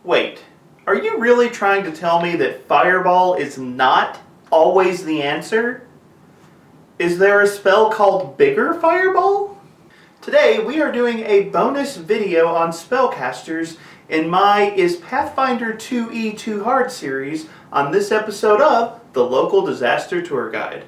Wait, are you really trying to tell me that Fireball is not always the answer? Is there a spell called Bigger Fireball? Today we are doing a bonus video on Spellcasters in my Is Pathfinder 2E Too Hard series on this episode of the Local Disaster Tour Guide.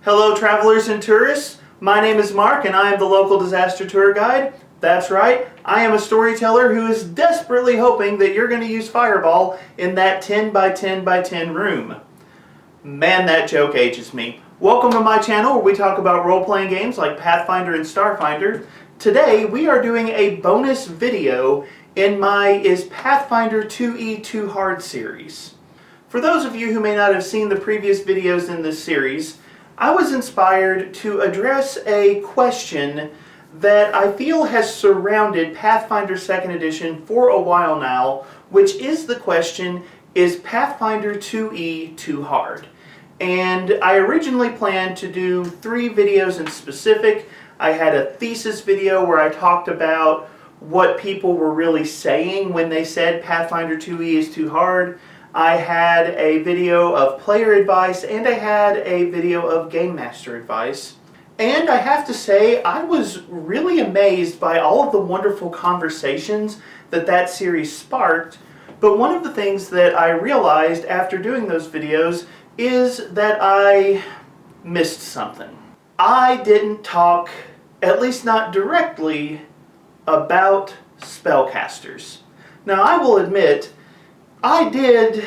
Hello travelers and tourists, my name is Mark and I am the Local Disaster Tour Guide. That's right, I am a storyteller who is desperately hoping that you're going to use Fireball in that 10 by 10 by 10 room. Man, that joke ages me. Welcome to my channel where we talk about role-playing games like Pathfinder and Starfinder. Today we are doing a bonus video in my Is Pathfinder 2E Too Hard series. For those of you who may not have seen the previous videos in this series, I was inspired to address a question that I feel has surrounded Pathfinder 2nd Edition for a while now, which is the question, is Pathfinder 2E too hard? And I originally planned to do 3 videos in specific. I had a thesis video where I talked about what people were really saying when they said Pathfinder 2E is too hard. I had a video of player advice, and I had a video of game master advice. And I have to say, I was really amazed by all of the wonderful conversations that series sparked. But one of the things that I realized after doing those videos is that I missed something. I didn't talk, at least not directly, about spellcasters. Now I will admit, I did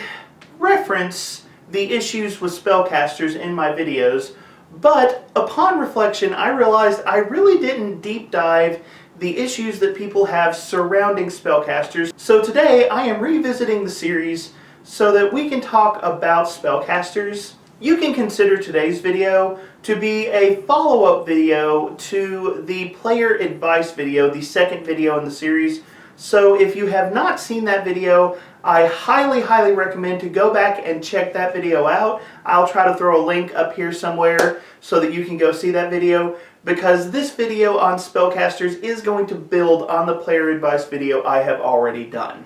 reference the issues with spellcasters in my videos, but upon reflection I realized I really didn't deep dive the issues that people have surrounding spellcasters. So today I am revisiting the series so that we can talk about spellcasters. You can consider today's video to be a follow-up video to the player advice video, the second video in the series. So if you have not seen that video, I highly recommend to go back and check that video out. I'll try to throw a link up here somewhere so that you can go see that video, because this video on spellcasters is going to build on the player advice video I have already done.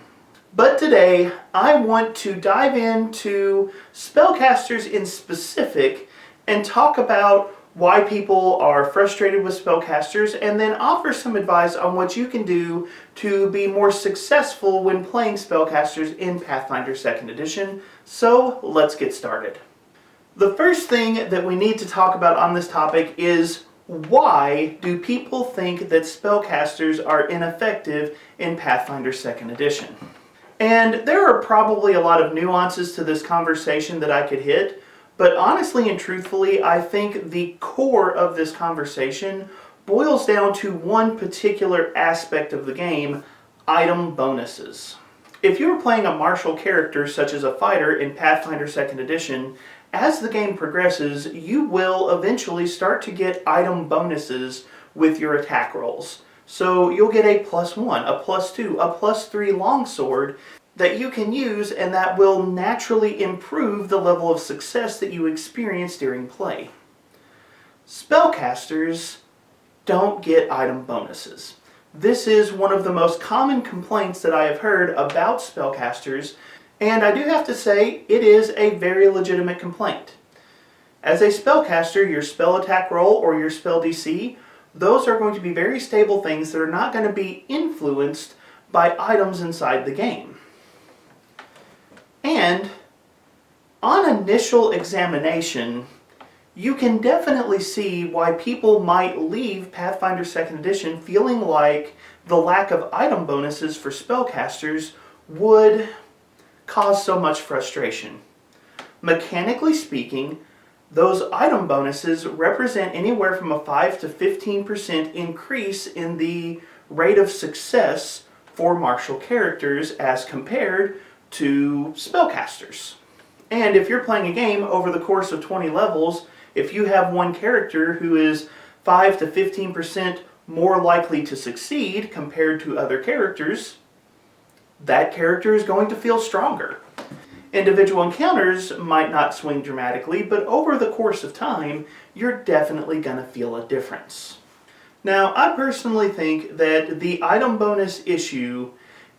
But today I want to dive into spellcasters in specific and talk about why people are frustrated with spellcasters, and then offer some advice on what you can do to be more successful when playing spellcasters in Pathfinder 2nd Edition. So let's get started. The first thing that we need to talk about on this topic is, why do people think that spellcasters are ineffective in Pathfinder 2nd Edition? And there are probably a lot of nuances to this conversation that I could hit. But honestly and truthfully, I think the core of this conversation boils down to one particular aspect of the game: item bonuses. If you're playing a martial character such as a fighter in Pathfinder 2nd Edition, as the game progresses, you will eventually start to get item bonuses with your attack rolls. So you'll get a +1, a +2, a +3 longsword that you can use, and that will naturally improve the level of success that you experience during play. Spellcasters don't get item bonuses. This is one of the most common complaints that I have heard about spellcasters, and I do have to say it is a very legitimate complaint. As a spellcaster, your spell attack roll or your spell DC, those are going to be very stable things that are not going to be influenced by items inside the game. And on initial examination, you can definitely see why people might leave Pathfinder 2nd Edition feeling like the lack of item bonuses for spellcasters would cause so much frustration. Mechanically speaking, those item bonuses represent anywhere from a 5 to 15% increase in the rate of success for martial characters as compared to spellcasters. And if you're playing a game over the course of 20 levels, if you have one character who is 5 to 15% more likely to succeed compared to other characters, that character is going to feel stronger. Individual encounters might not swing dramatically, but over the course of time, you're definitely going to feel a difference. Now, I personally think that the item bonus issue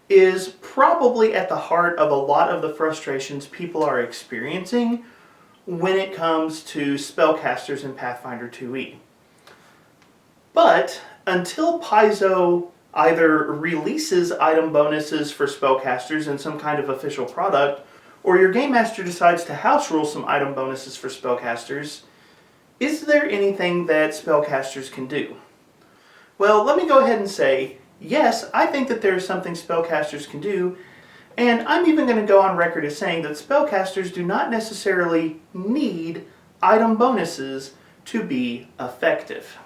is probably at the heart of a lot of the frustrations people are experiencing when it comes to spellcasters in Pathfinder 2e. But until Paizo either releases item bonuses for spellcasters in some kind of official product, or your game master decides to house rule some item bonuses for spellcasters, is there anything that spellcasters can do? Well, let me go ahead and say, yes, I think that there is something spellcasters can do, and I'm even going to go on record as saying that spellcasters do not necessarily need item bonuses to be effective.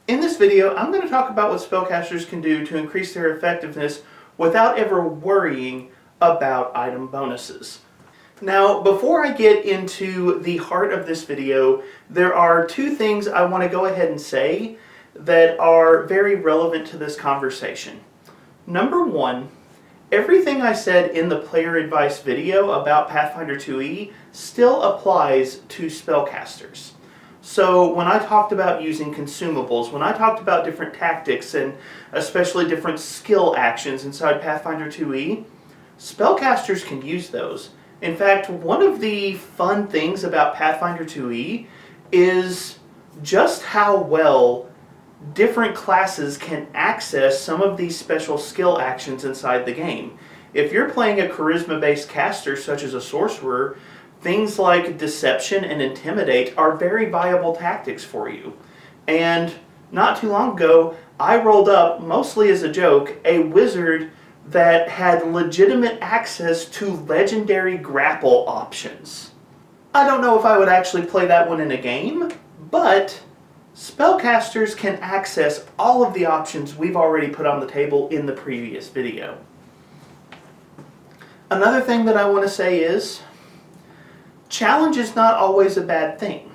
In this video, I'm going to talk about what spellcasters can do to increase their effectiveness without ever worrying about item bonuses. Now, before I get into the heart of this video, there are two things I want to go ahead and say that are very relevant to this conversation. Number one, everything I said in the player advice video about Pathfinder 2e still applies to spellcasters. So when I talked about using consumables, when I talked about different tactics and especially different skill actions inside Pathfinder 2e, spellcasters can use those. In fact, one of the fun things about Pathfinder 2e is just how well different classes can access some of these special skill actions inside the game. If you're playing a charisma-based caster such as a sorcerer, things like deception and intimidate are very viable tactics for you. And not too long ago, I rolled up, mostly as a joke, a wizard that had legitimate access to legendary grapple options. I don't know if I would actually play that one in a game, but spellcasters can access all of the options we've already put on the table in the previous video. Another thing that I want to say is, challenge is not always a bad thing.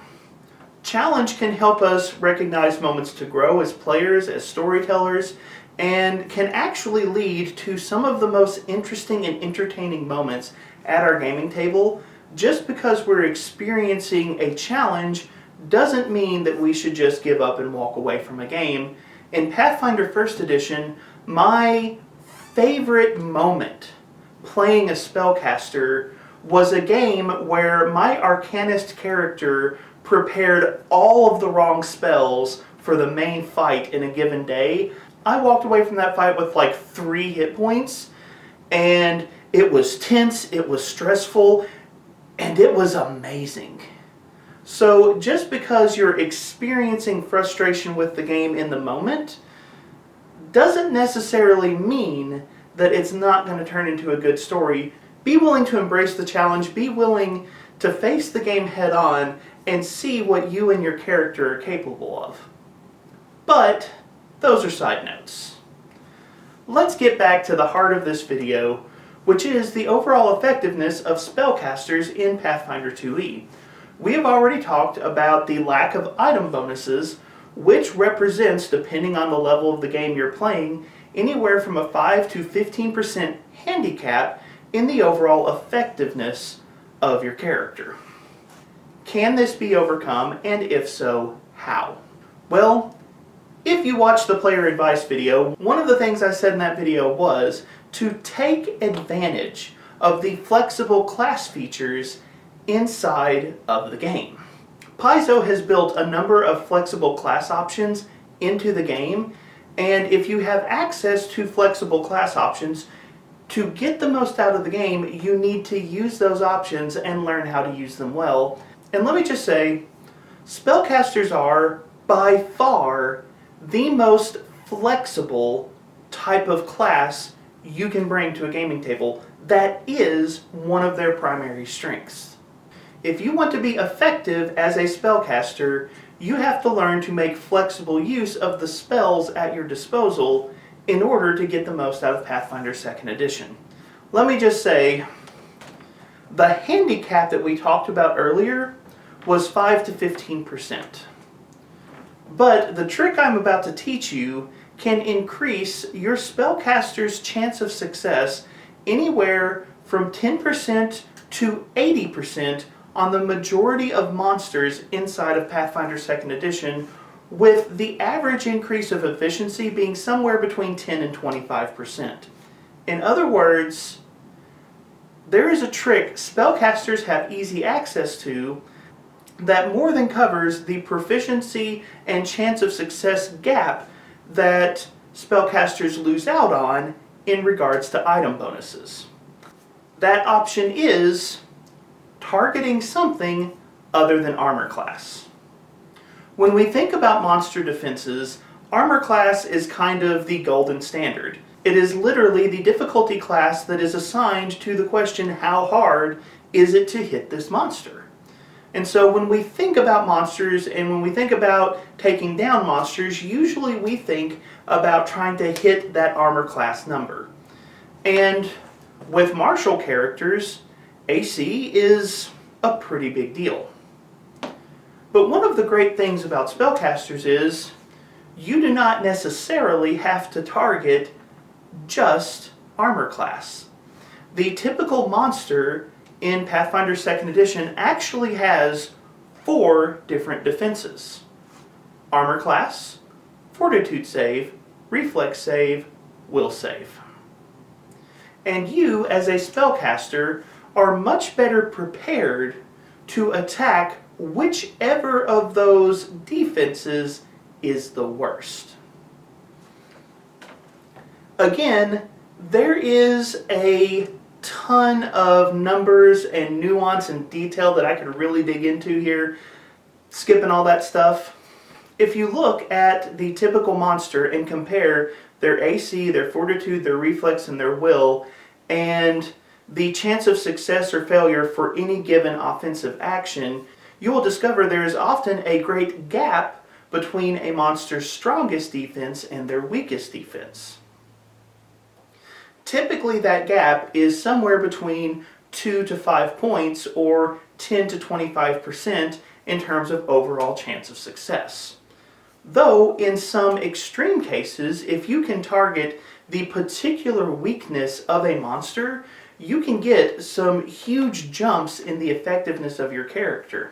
Challenge can help us recognize moments to grow as players, as storytellers, and can actually lead to some of the most interesting and entertaining moments at our gaming table. Just because we're experiencing a challenge doesn't mean that we should just give up and walk away from a game. In Pathfinder 1st Edition, my favorite moment playing a spellcaster was a game where my Arcanist character prepared all of the wrong spells for the main fight in a given day. I walked away from that fight with like 3 hit points, and it was tense, it was stressful, and it was amazing. So just because you're experiencing frustration with the game in the moment doesn't necessarily mean that it's not going to turn into a good story. Be willing to embrace the challenge, be willing to face the game head on, and see what you and your character are capable of. But those are side notes. Let's get back to the heart of this video, which is the overall effectiveness of spellcasters in Pathfinder 2e. We have already talked about the lack of item bonuses, which represents, depending on the level of the game you're playing, anywhere from a 5 to 15% handicap in the overall effectiveness of your character. Can this be overcome, and if so, how? Well, if you watched the player advice video, one of the things I said in that video was to take advantage of the flexible class features inside of the game. Paizo has built a number of flexible class options into the game, and if you have access to flexible class options, to get the most out of the game, you need to use those options and learn how to use them well. And let me just say, spellcasters are, by far, the most flexible type of class you can bring to a gaming table. That is one of their primary strengths. If you want to be effective as a spellcaster, you have to learn to make flexible use of the spells at your disposal in order to get the most out of Pathfinder 2nd Edition. Let me just say, the handicap that we talked about earlier was 5 to 15%. But the trick I'm about to teach you can increase your spellcaster's chance of success anywhere from 10% to 80% on the majority of monsters inside of Pathfinder 2nd Edition, with the average increase of efficiency being somewhere between 10 and 25%. In other words, there is a trick spellcasters have easy access to that more than covers the proficiency and chance of success gap that spellcasters lose out on in regards to item bonuses. That option is targeting something other than armor class. When we think about monster defenses, armor class is kind of the golden standard. It is literally the difficulty class that is assigned to the question, how hard is it to hit this monster? And so when we think about monsters and when we think about taking down monsters, usually we think about trying to hit that armor class number. And with martial characters, AC is a pretty big deal. But one of the great things about spellcasters is you do not necessarily have to target just armor class. The typical monster in Pathfinder 2nd Edition actually has 4 different defenses: armor class, fortitude save, reflex save, will save. And you, as a spellcaster, are much better prepared to attack whichever of those defenses is the worst. Again, there is a ton of numbers and nuance and detail that I could really dig into here, skipping all that stuff. If you look at the typical monster and compare their AC, their fortitude, their reflex, and their will, and the chance of success or failure for any given offensive action, you will discover there is often a great gap between a monster's strongest defense and their weakest defense. Typically that gap is somewhere between 2 to 5 points, or 10 to 25% in terms of overall chance of success. Though in some extreme cases, if you can target the particular weakness of a monster, you can get some huge jumps in the effectiveness of your character.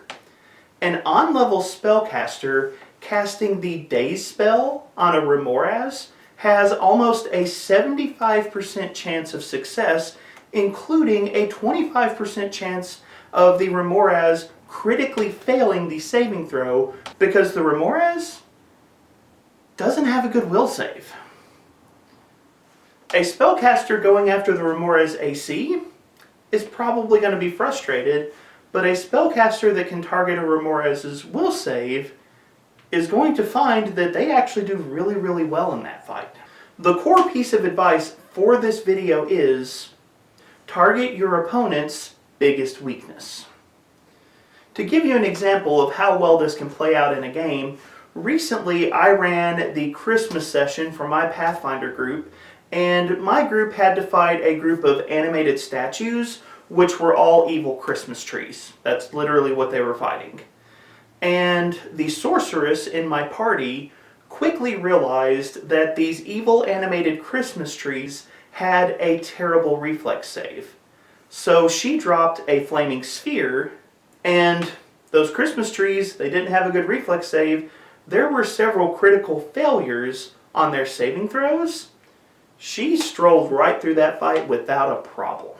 An on-level spellcaster casting the Daze spell on a Remoraz has almost a 75% chance of success, including a 25% chance of the Remoraz critically failing the saving throw because the Remoraz doesn't have a good will save. A spellcaster going after the Remoraz AC is probably going to be frustrated, but a spellcaster that can target a Remoraz's will save is going to find that they actually do really, really well in that fight. The core piece of advice for this video is target your opponent's biggest weakness. To give you an example of how well this can play out in a game, recently I ran the Christmas session for my Pathfinder group, and my group had to fight a group of animated statues which were all evil Christmas trees. That's literally what they were fighting. And the sorceress in my party quickly realized that these evil animated Christmas trees had a terrible reflex save. So she dropped a flaming sphere, and those Christmas trees, they didn't have a good reflex save. There were several critical failures on their saving throws. She strolled right through that fight without a problem.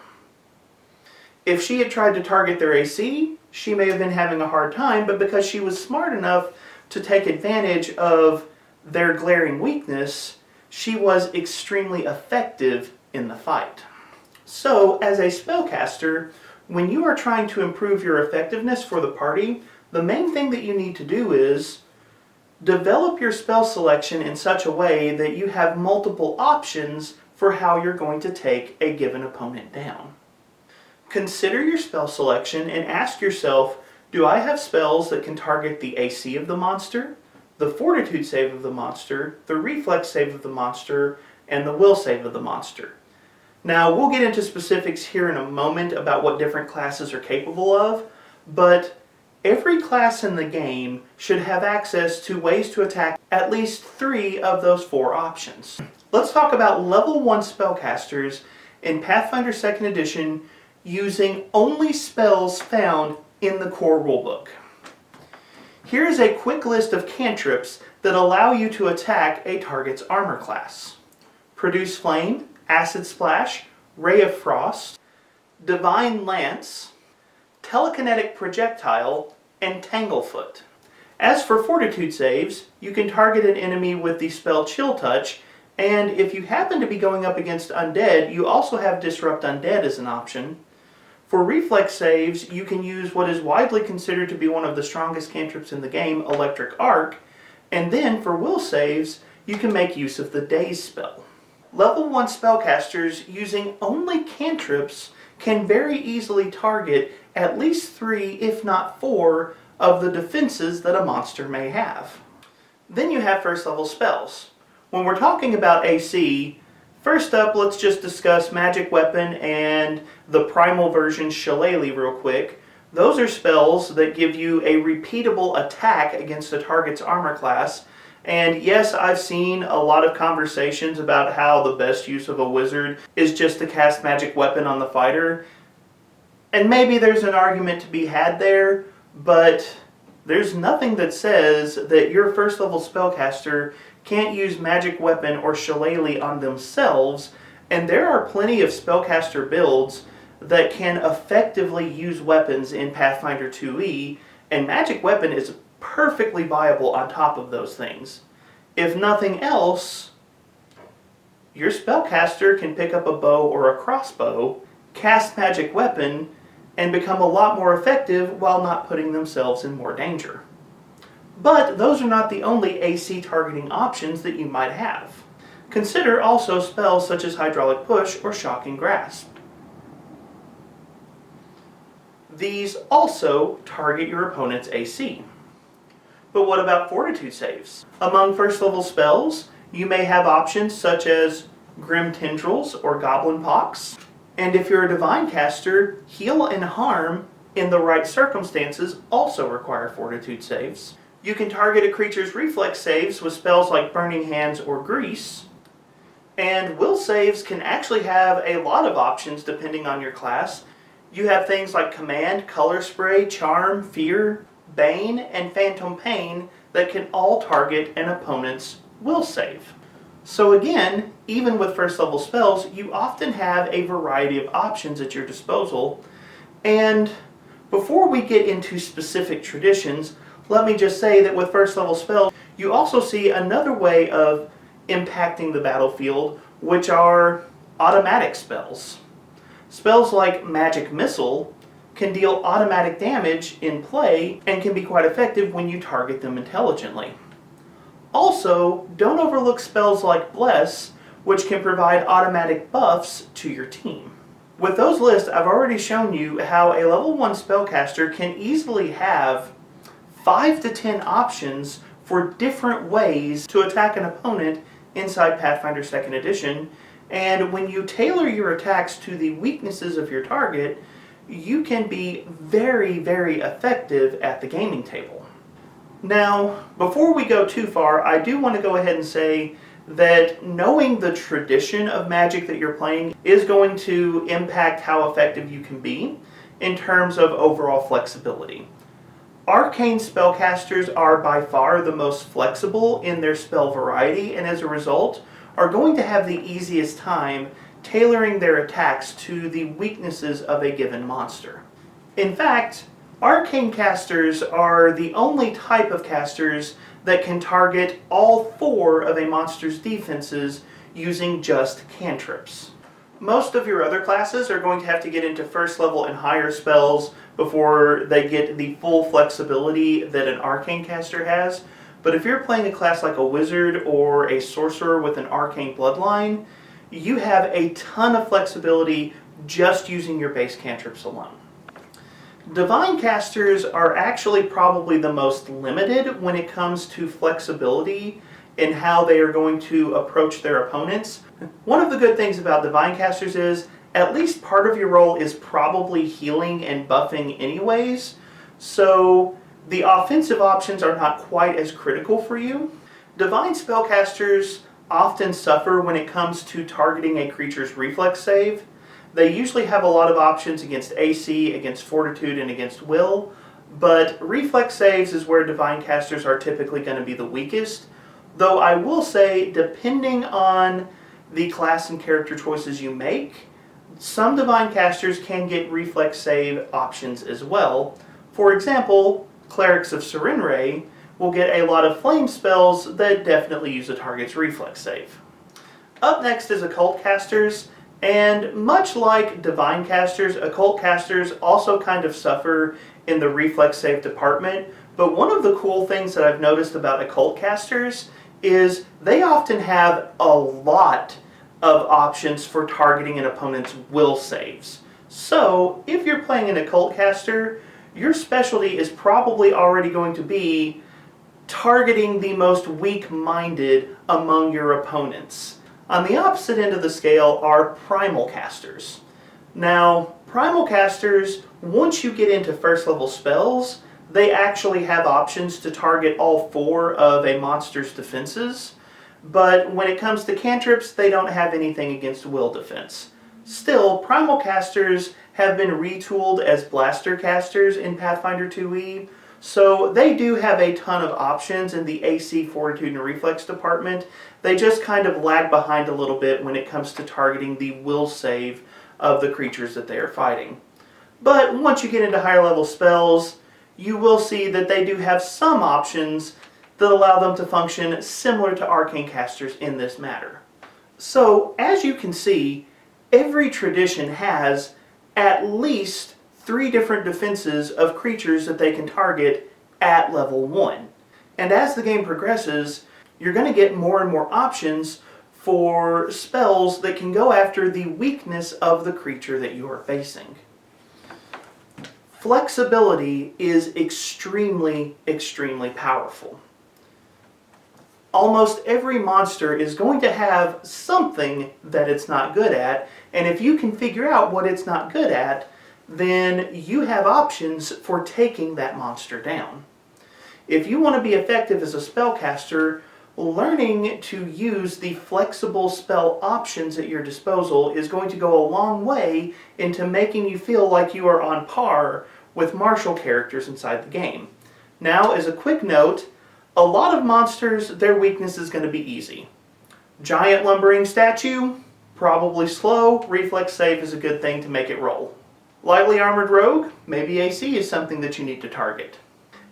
If she had tried to target their AC, she may have been having a hard time, but because she was smart enough to take advantage of their glaring weakness, she was extremely effective in the fight. So, as a spellcaster, when you are trying to improve your effectiveness for the party, the main thing that you need to do is develop your spell selection in such a way that you have multiple options for how you're going to take a given opponent down. Consider your spell selection and ask yourself, do I have spells that can target the AC of the monster, the fortitude save of the monster, the reflex save of the monster, and the will save of the monster? Now, we'll get into specifics here in a moment about what different classes are capable of, but every class in the game should have access to ways to attack at least 3 of those 4 options. Let's talk about level 1 spellcasters in Pathfinder 2nd Edition using only spells found in the core rulebook. Here is a quick list of cantrips that allow you to attack a target's armor class. Produce Flame, Acid Splash, Ray of Frost, Divine Lance, Telekinetic Projectile, and Tanglefoot. As for Fortitude saves, you can target an enemy with the spell Chill Touch, and if you happen to be going up against Undead, you also have Disrupt Undead as an option. For Reflex saves, you can use what is widely considered to be one of the strongest cantrips in the game, Electric Arc, and then for Will saves, you can make use of the Daze spell. Level 1 spellcasters using only cantrips can very easily target at least 3, if not 4, of the defenses that a monster may have. Then you have first level spells. When we're talking about AC, first up let's just discuss Magic Weapon and the Primal version Shillelagh real quick. Those are spells that give you a repeatable attack against a target's armor class. And yes, I've seen a lot of conversations about how the best use of a wizard is just to cast Magic Weapon on the fighter. And maybe there's an argument to be had there, but there's nothing that says that your first level spellcaster can't use Magic Weapon or Shillelagh on themselves, and there are plenty of spellcaster builds that can effectively use weapons in Pathfinder 2e, and Magic Weapon is perfectly viable on top of those things. If nothing else, your spellcaster can pick up a bow or a crossbow, cast Magic Weapon, and become a lot more effective while not putting themselves in more danger. But those are not the only AC targeting options that you might have. Consider also spells such as Hydraulic Push or Shocking Grasp. These also target your opponent's AC. But what about Fortitude saves? Among first level spells, you may have options such as Grim Tendrils or Goblin Pox. And if you're a Divine caster, Heal and Harm in the right circumstances also require Fortitude saves. You can target a creature's reflex saves with spells like Burning Hands or Grease. And will saves can actually have a lot of options depending on your class. You have things like Command, Color Spray, Charm, Fear, Bane, and Phantom Pain that can all target an opponent's will save. So again, even with first level spells, you often have a variety of options at your disposal. And before we get into specific traditions, let me just say that with first level spells, you also see another way of impacting the battlefield, which are automatic spells. Spells like Magic Missile can deal automatic damage in play and can be quite effective when you target them intelligently. Also, don't overlook spells like Bless, which can provide automatic buffs to your team. With those lists, I've already shown you how a level 1 spellcaster can easily have 5 to 10 options for different ways to attack an opponent inside Pathfinder 2nd Edition, and when you tailor your attacks to the weaknesses of your target, you can be very, very effective at the gaming table. Now, before we go too far, I do want to go ahead and say that knowing the tradition of Magic that you're playing is going to impact how effective you can be in terms of overall flexibility. Arcane spellcasters are by far the most flexible in their spell variety, and as a result are going to have the easiest time tailoring their attacks to the weaknesses of a given monster. In fact, Arcane casters are the only type of casters that can target all 4 of a monster's defenses using just cantrips. Most of your other classes are going to have to get into first level and higher spells before they get the full flexibility that an Arcane caster has. But if you're playing a class like a wizard or a sorcerer with an arcane bloodline, you have a ton of flexibility just using your base cantrips alone. Divine casters are actually probably the most limited when it comes to flexibility in how they are going to approach their opponents. One of the good things about Divine casters is at least part of your role is probably healing and buffing anyways, so the offensive options are not quite as critical for you. Divine spellcasters often suffer when it comes to targeting a creature's reflex save. They usually have a lot of options against AC, against Fortitude, and against Will, but reflex saves is where Divine Casters are typically going to be the weakest, though I will say, depending on the class and character choices you make, some Divine Casters can get reflex save options as well. For example, Clerics of Serenray will get a lot of flame spells that definitely use a target's reflex save. Up next is Occult Casters, and much like Divine Casters, Occult Casters also kind of suffer in the reflex save department, but one of the cool things that I've noticed about Occult Casters is they often have a lot of options for targeting an opponent's will saves. So, if you're playing an Occult Caster, your specialty is probably already going to be targeting the most weak-minded among your opponents. On the opposite end of the scale are Primal Casters. Now, Primal Casters, once you get into first level spells, they actually have options to target all 4 of a monster's defenses, but when it comes to cantrips, they don't have anything against will defense. Still, Primal Casters have been retooled as Blaster Casters in Pathfinder 2e, so they do have a ton of options in the AC, Fortitude, and Reflex department. They just kind of lag behind a little bit when it comes to targeting the will save of the creatures that they are fighting. But once you get into higher level spells, you will see that they do have some options that allow them to function similar to Arcane Casters in this matter. So, as you can see, every tradition has at least 3 different defenses of creatures that they can target at level 1. And as the game progresses, you're going to get more and more options for spells that can go after the weakness of the creature that you are facing. Flexibility is extremely, extremely powerful. Almost every monster is going to have something that it's not good at, and if you can figure out what it's not good at, then you have options for taking that monster down. If you want to be effective as a spellcaster, learning to use the flexible spell options at your disposal is going to go a long way into making you feel like you are on par with martial characters inside the game. Now, as a quick note, a lot of monsters, their weakness is going to be easy. Giant lumbering statue, probably slow. Reflex save is a good thing to make it roll. Lightly armored rogue, maybe AC is something that you need to target.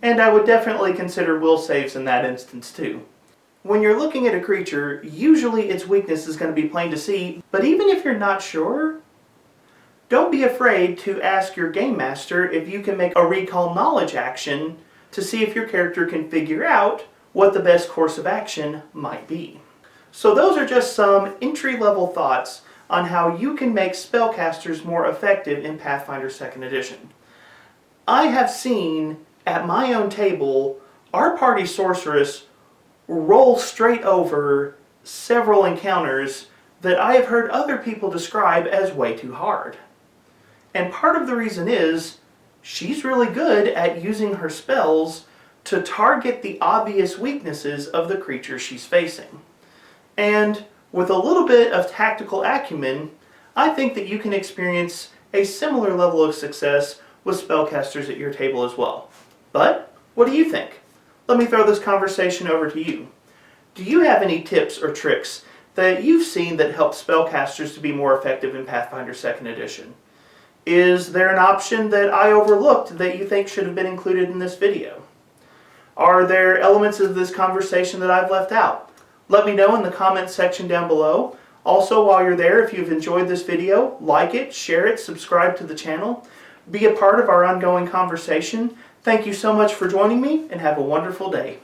And I would definitely consider will saves in that instance too. When you're looking at a creature, usually its weakness is going to be plain to see, but even if you're not sure, don't be afraid to ask your game master if you can make a recall knowledge action to see if your character can figure out what the best course of action might be. So those are just some entry-level thoughts on how you can make spellcasters more effective in Pathfinder 2nd Edition. I have seen, at my own table, our party sorceress roll straight over several encounters that I have heard other people describe as way too hard. And part of the reason is, she's really good at using her spells to target the obvious weaknesses of the creature she's facing. And with a little bit of tactical acumen, I think that you can experience a similar level of success with spellcasters at your table as well. But, what do you think? Let me throw this conversation over to you. Do you have any tips or tricks that you've seen that help spellcasters to be more effective in Pathfinder 2nd Edition? Is there an option that I overlooked that you think should have been included in this video? Are there elements of this conversation that I've left out? Let me know in the comments section down below. Also, while you're there, if you've enjoyed this video, like it, share it, subscribe to the channel. Be a part of our ongoing conversation. Thank you so much for joining me, and have a wonderful day.